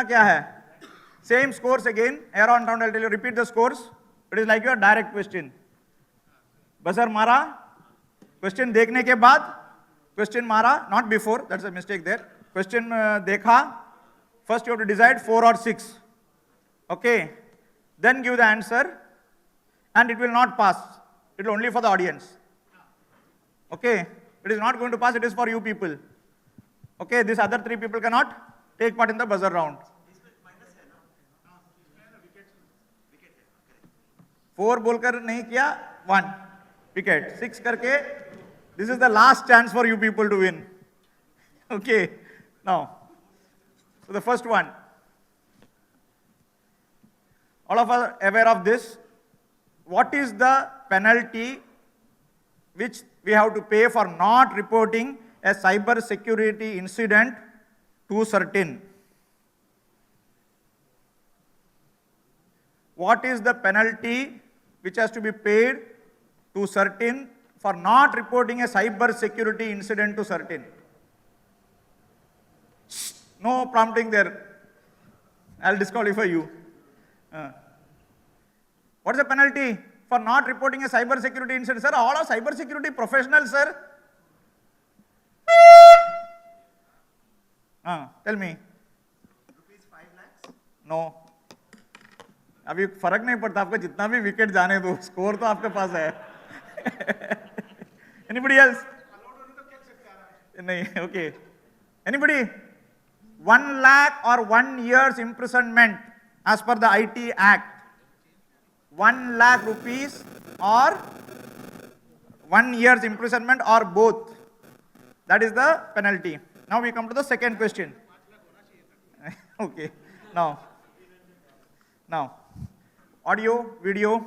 क्या है? Same scores again. Here on round, I'll tell you. Repeat the scores. It is like your direct question. Buzzer मारा. Question देखने के बाद question मारा. Not before. That's a mistake there. Question देखा. First you have to decide 4 or 6. Okay. Then give the answer, and it will not pass. It will only for the audience. Okay. It is not going to pass. It is for you people. Okay. These other 3 people cannot take part in the buzzer round. 4 बोलकर नहीं किया, 1 wicket. 6 करके, this is the last chance for you people to win. Okay. Now, so the first one. All of us are aware of this. What is the penalty which we have to pay for not reporting a cyber security incident to certain? What is the penalty which has to be paid to certain for not reporting a cyber security incident to certain? No prompting there. I'll disqualify you. What is the penalty for not reporting a cyber security incident? Sir, all are cyber security professionals, sir. Tell me. Rupees 5 lakhs? No. अभी फर्क नहीं पड़ता, आपको जितना भी wicket जाने दो, score तो आपके पास है. Anybody else? नहीं, okay. Anybody? 1 lakh or 1 year's imprisonment as per the IT Act. 1 lakh rupees or 1 year's imprisonment or both. That is the penalty. Now we come to the second question. Okay. Now, audio, video.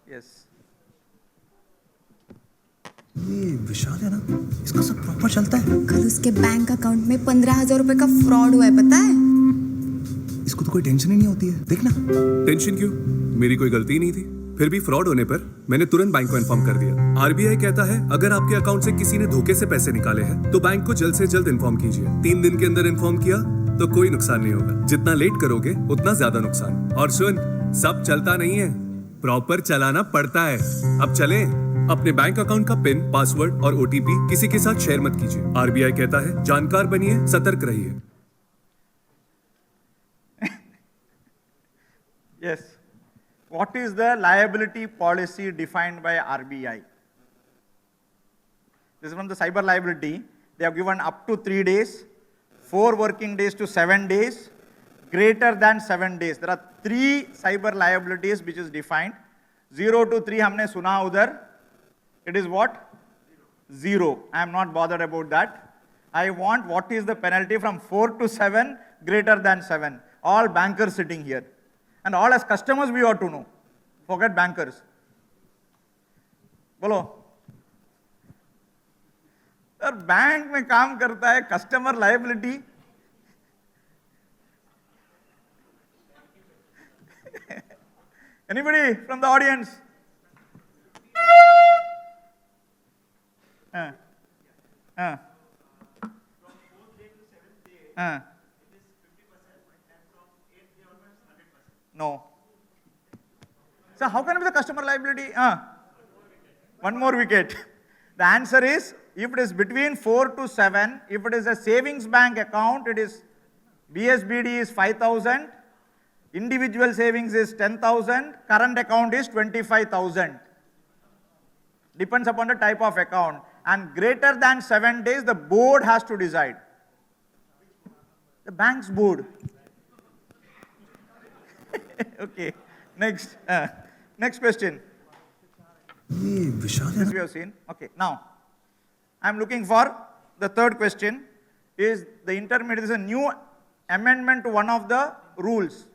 Yes. ये विशाल है ना, इसका सब proper चलता है. कल उसके bank account में 15,000 रुपए का फ्रॉड हुआ है, पता है? इसको तो कोई टेंशन ही नहीं होती है. देखना. टेंशन क्यों? मेरी कोई गलती नहीं थी. फिर भी फ्रॉड होने पर मैंने तुरंत बैंक को इन्फॉर्म कर दिया. आरबीआई कहता है अगर आपके अकाउंट से किसी ने धोखे से पैसे निकाले हैं तो बैंक को जल्द से जल्द इन्फॉर्म कीजिए. 3 दिन के अंदर इन्फॉर्म किया तो कोई नुकसान नहीं होगा. जितना लेट करोगे उतना ज्यादा नुकसान. और सुन, सब चलता नहीं है, प्रॉपर चलाना पड़ता है. अब चले. अपने बैंक अकाउंट का पिन, पासवर्ड और ओटीपी किसी के साथ शेयर मत कीजिए. आरबीआई कहता है जानकार बनिए, सतर्क रहिए. Yes. What is the liability policy defined by RBI? This is from the cyber liability. They have given up to 3 days, 4 working days to 7 days, greater than 7 days. There are 3 cyber liabilities which is defined. 0 to 3 हमने सुना उधर. It is what? 0. I am not bothered about that. I want what is the penalty from 4 to 7, greater than 7. All bankers sitting here. And all as customers we ought to know. Forget bankers. बोलो. Sir bank में काम करता है customer liability. Anybody from the audience? No. So how can it be the customer liability? 1 more wicket. The answer is, if it is between 4 to 7, if it is a savings bank account, it is BSBD is 5,000, individual savings is 10,000, current account is 25,000. Depends upon the type of account. And greater than 7 days, the board has to decide. The bank's board. Okay. Next. Next question. ये विशाल है This we have seen. Okay. Now, I am looking for the third question. Is the intermediate is a new amendment to one of the rules.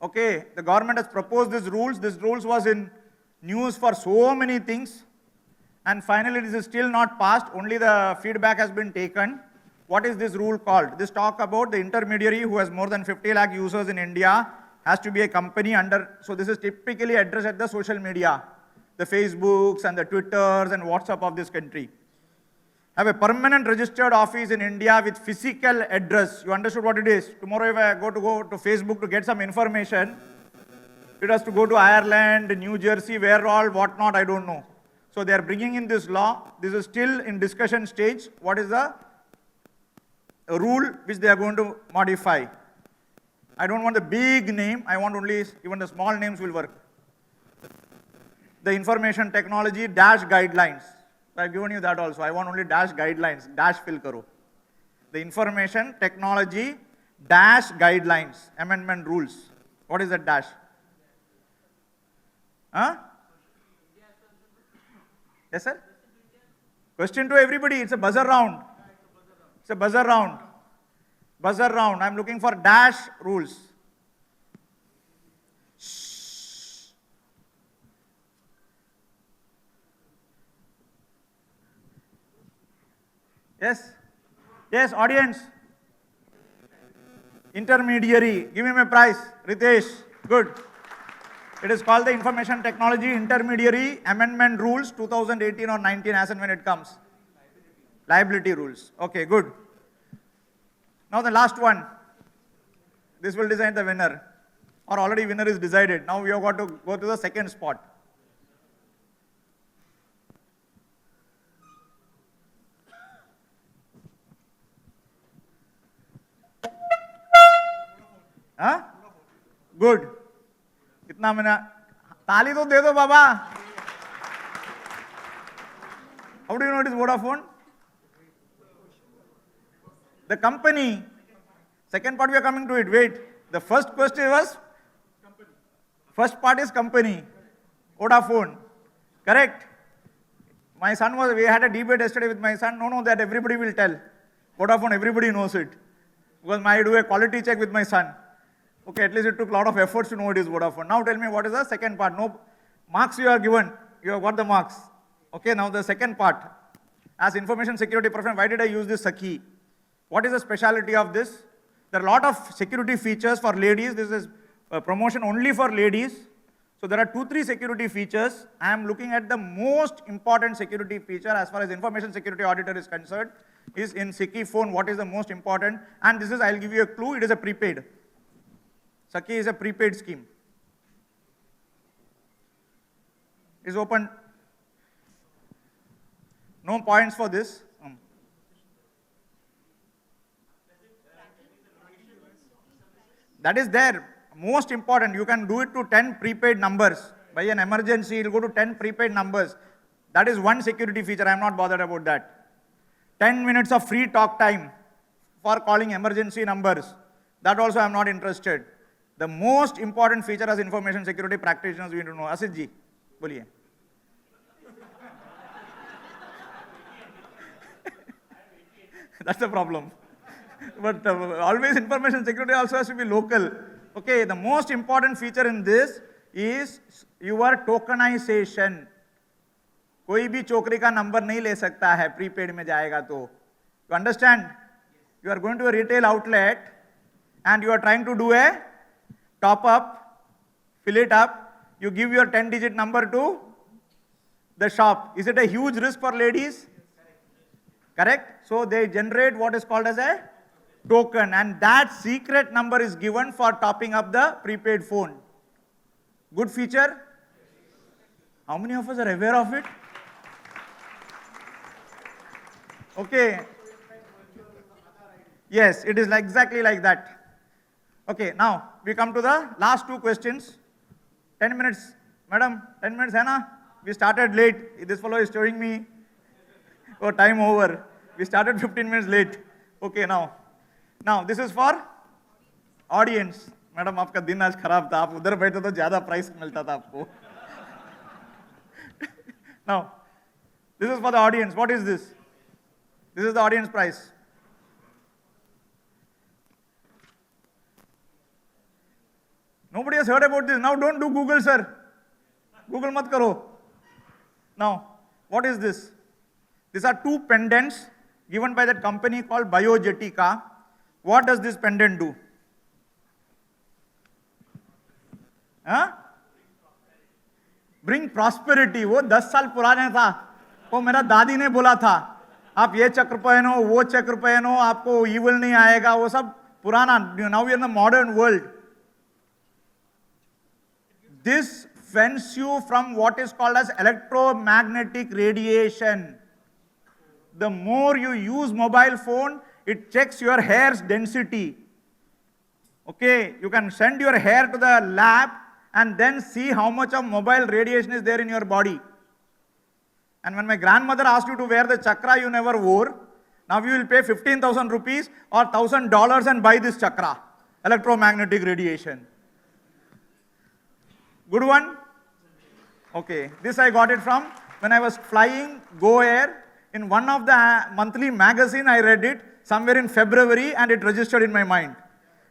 Okay. The government has proposed these rules. This rules was in news for so many things. And finally, this is still not passed. Only the feedback has been taken. What is this rule called? This talk about the intermediary who has more than 50 lakh users in India has to be a company under. So this is typically addressed at the social media, the Facebooks and the Twitters and WhatsApp of this country. have a permanent registered office in India with physical address. You understood what it is? Tomorrow if I go to Facebook to get some information, it has to go to Ireland, New Jersey, where all, what not, I don't know. So they are bringing in this law. This is still in discussion stage. What is the rule which they are going to modify? I don't want the big name. I want only, even the small names will work. The information technology dash guidelines. So I've given you that also. I want only dash guidelines. Dash fill karo. The information technology dash guidelines. Amendment rules. What is that dash? Huh? Yes, sir? Question to everybody. It's a buzzer round. It's a buzzer round. Buzzer round. I'm looking for dash rules. Shh. Yes? Yes, audience. Intermediary. Give me my prize. Ritesh. Good. It is called the Information Technology Intermediary Amendment Rules 2018 or 19 as and when it comes. Liability rules. Okay, good. Now the last one. This will decide the winner. Or already winner is decided. Now we have got to go to the second spot. Huh? Good. कितना मैंने ताली तो दे दो बाबा. How do you know it is Vodafone? The company. Second part we are coming to it. Wait. The first question was company. First part is company. Vodafone. Correct? My son was, we had a debate yesterday with my son. No, that everybody will tell. Vodafone, everybody knows it. Because I do a quality check with my son. Okay, at least it took a lot of efforts to know it is Vodafone. Now tell me what is the second part. No marks you are given. You have got the marks. Okay, now the second part. As information security professional, why did I use this Sakhi? What is the speciality of this? There are a lot of security features for ladies. This is a promotion only for ladies. So there are 2-3 security features. I am looking at the most important security feature as far as information security auditor is concerned. Is in Sakhi phone, what is the most important? And this is, I'll give you a clue, it is a prepaid. Sakhi is a prepaid scheme. Is open. No points for this. That is there. Most important. You can do it to 10 prepaid numbers. By an emergency, it will go to 10 prepaid numbers. That is one security feature. I am not bothered about that. 10 minutes of free talk time for calling emergency numbers. That also I am not interested. The most important feature as information security practitioners we need to know. Asit ji, boliye. That's the problem. But always information security also has to be local. Okay, the most important feature in this is your tokenization. कोई भी चोकरी का number नहीं ले सकता है prepaid में जाएगा तो. You understand? You are going to a retail outlet and you are trying to do a top up, fill it up, you give your 10-digit number to the shop. Is it a huge risk for ladies? Correct? So they generate what is called as a token, and that secret number is given for topping up the prepaid phone. Good feature? How many of us are aware of it? Okay. Yes, it is exactly like that. Okay, now we come to the last 2 questions. 10 minutes. Madam, 10 minutes hai na? We started late. This fellow is showing me oh, time over. We started 15 minutes late. Okay, now this is for audience. Madam, आपका दिन आज खराब था. आप उधर बैठे तो ज़्यादा प्राइस मिलता था आपको. Now, this is for the audience. What is this? This is the audience price. Nobody has heard about this. Now don't do Google, sir. Google mat karo. Now, what is this? These are 2 pendants given by that company called Biogetica. What does this pendant do? Huh? Bring prosperity. वो 10 साल पुराने था. वो मेरा दादी ने बोला था. आप ये चक्र पहनो, वो चक्र पहनो, आपको ईवल नहीं आएगा, वो सब पुराना. Now we are in the modern world. This fends you from what is called as electromagnetic radiation. The more you use mobile phone, it checks your hair's density. Okay, you can send your hair to the lab and then see how much of mobile radiation is there in your body. And when my grandmother asked you to wear the chakra you never wore, now you will pay 15,000 rupees or $1,000 and buy this chakra, electromagnetic radiation. Good one? Okay, this I got it from when I was flying Go Air. In one of the monthly magazine I read it somewhere in February and it registered in my mind.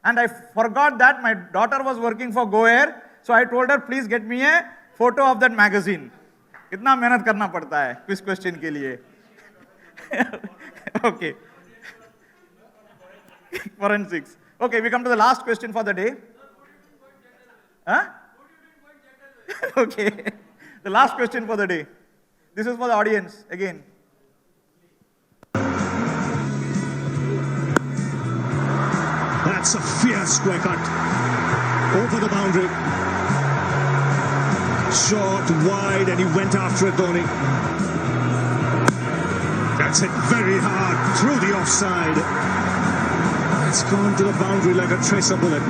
And I forgot that my daughter was working for Go Air, so I told her, please get me a photo of that magazine. कितना मेहनत करना पड़ता है quiz question के लिए. Okay. Forensics. Okay, we come to the last question for the day. Huh? Okay. The last question for the day. This is for the audience again. That's a fierce square cut. Over the boundary. Short, wide, and he went after it, Dhoni. That's hit very hard through the offside. It's gone to the boundary like a tracer bullet.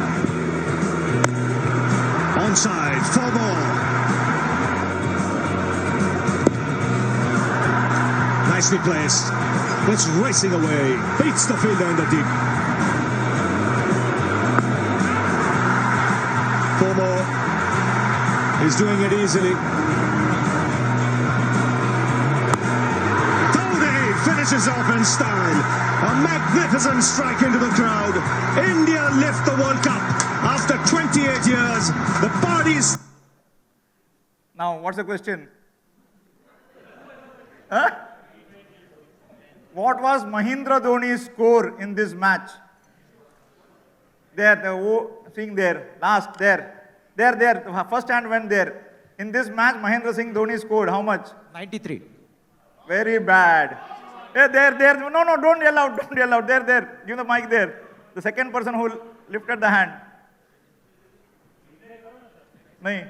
Onside, 4 more. Nicely placed. It's racing away. Beats the fielder in the deep. 4 more. He's doing it easily. Dhoni finishes off in style. A magnificent strike into the crowd. India lift the World Cup after 28 years. The parties. Now, what's the question? Huh? What was Mahindra Dhoni's score in this match? There, seeing there, last, there. There, the first hand went there. In this match, Mahendra Singh Dhoni scored how much? 93. Very bad. Hey, there. No, don't yell out. There. Give the mic there. The second person who lifted the hand. Nahi.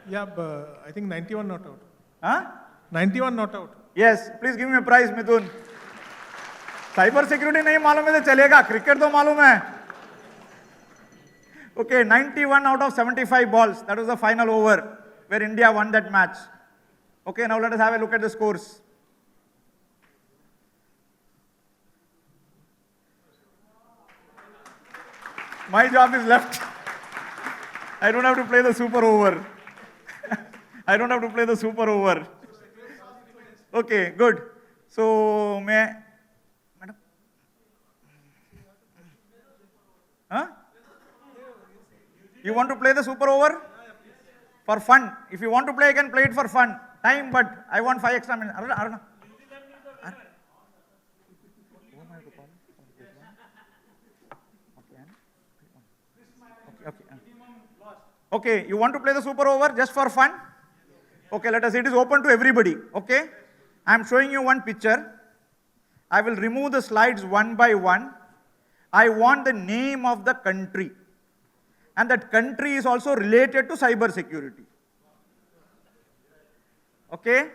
Yeah, but I think 91 not out. Huh? 91 not out. Yes, please give me a prize, Mithun. Cyber security नहीं मालूम है तो चलेगा, cricket तो मालूम है. Okay, 91 out of 75 balls. That was the final over where India won that match. Okay, now let us have a look at the scores. My job is left. I don't have to play the super over. I don't have to play the super over. Okay, good. So, madam? Huh? You want to play the super over? For fun. If you want to play, you can play it for fun. Time, but I want 5 extra minutes. Aruna. Okay, you want to play the super over just for fun? Okay, let us see. It is open to everybody. Okay? I am showing you one picture. I will remove the slides one by one. I want the name of the country. And that country is also related to cyber security. Okay?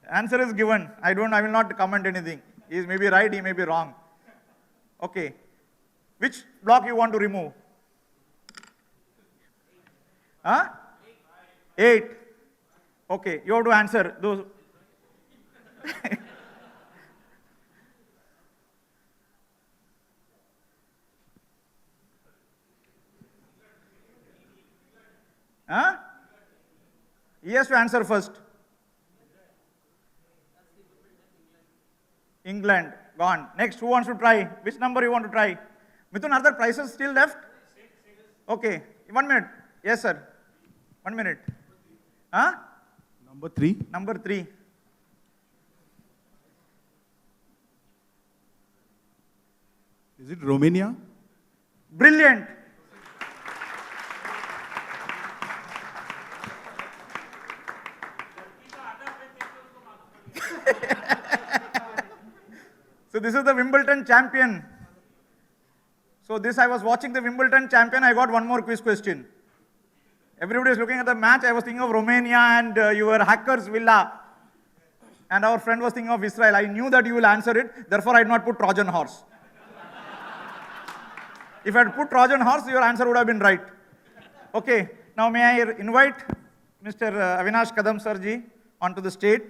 Answer is given. I will not comment anything. He may be right, he may be wrong. Okay. Which block you want to remove? Huh? 8. Okay, you have to answer those. Huh? He has to answer first. England, gone. Next, who wants to try? Which number you want to try? Mithun, are there prizes still left? Okay, 1 minute. Yes, sir. 1 minute. Huh? Number 3. Number 3. Is it Romania? Brilliant. So this is the Wimbledon champion. So this, I was watching the Wimbledon champion. I got one more quiz question. Everybody is looking at the match. I was thinking of Romania and your Hackers Villa. And our friend was thinking of Israel. I knew that you will answer it. Therefore, I did not put Trojan horse. If I had put Trojan horse, your answer would have been right. Okay. Now may I invite Mr. Avinash Kadam Sirji onto the stage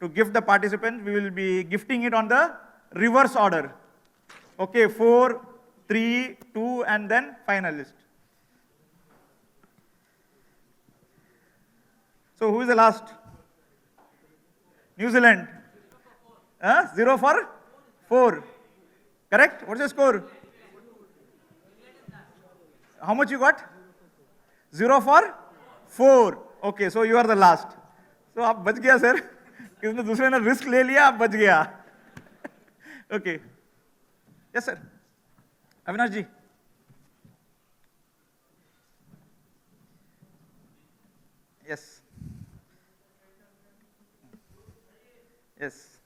to gift the participants. We will be gifting it on the reverse order. Okay, 4, 3, 2, and then finalist. So who is the last? New Zealand. 0 for 4. Correct? What's the score? How much you got? 0 for 4. Okay, so you are the last. So आप बच गया sir. किसने दूसरे ने risk ले लिया, आप बच गया. Okay. Yes sir. Avinash ji. Yes. Yes.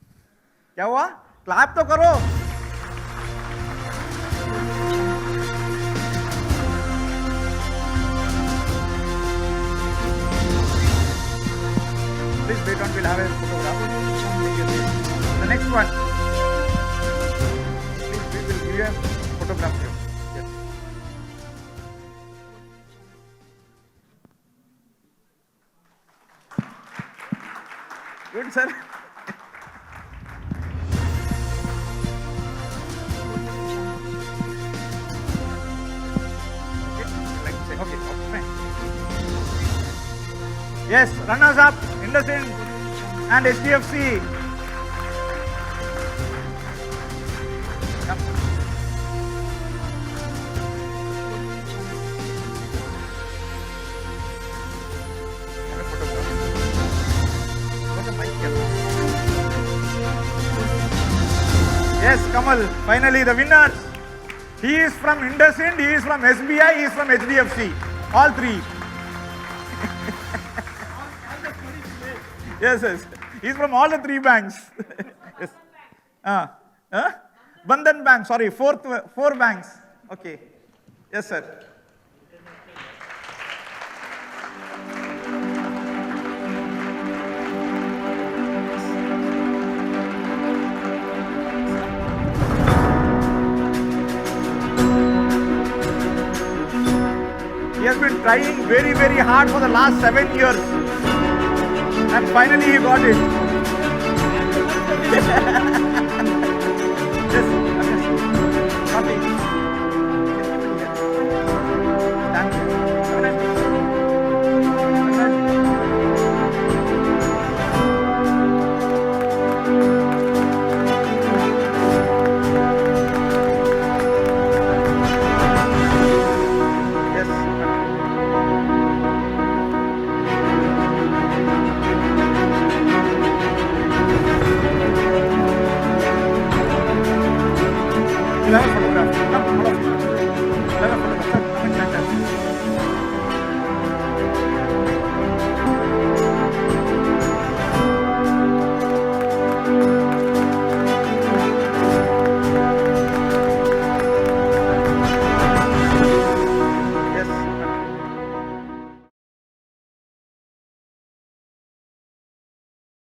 क्या हुआ? Clap तो करो. Please wait on, we'll have a photograph. The next one. Please, we will give you a photograph here. Yes. Good, sir. Okay, fine. Yes, runners up, IndusInd and HDFC. Come. Have a photograph. What's the mic here? Yes, Kamal, finally the winners. He is from IndusInd, he is from SBI, he is from HDFC. All three. Yes, yes. He's from all the 3 banks. Yes. Bandhan Bank, sorry, 4 banks. Okay. Yes, sir. He has been trying very, very hard for the last 7 years. And finally he got it.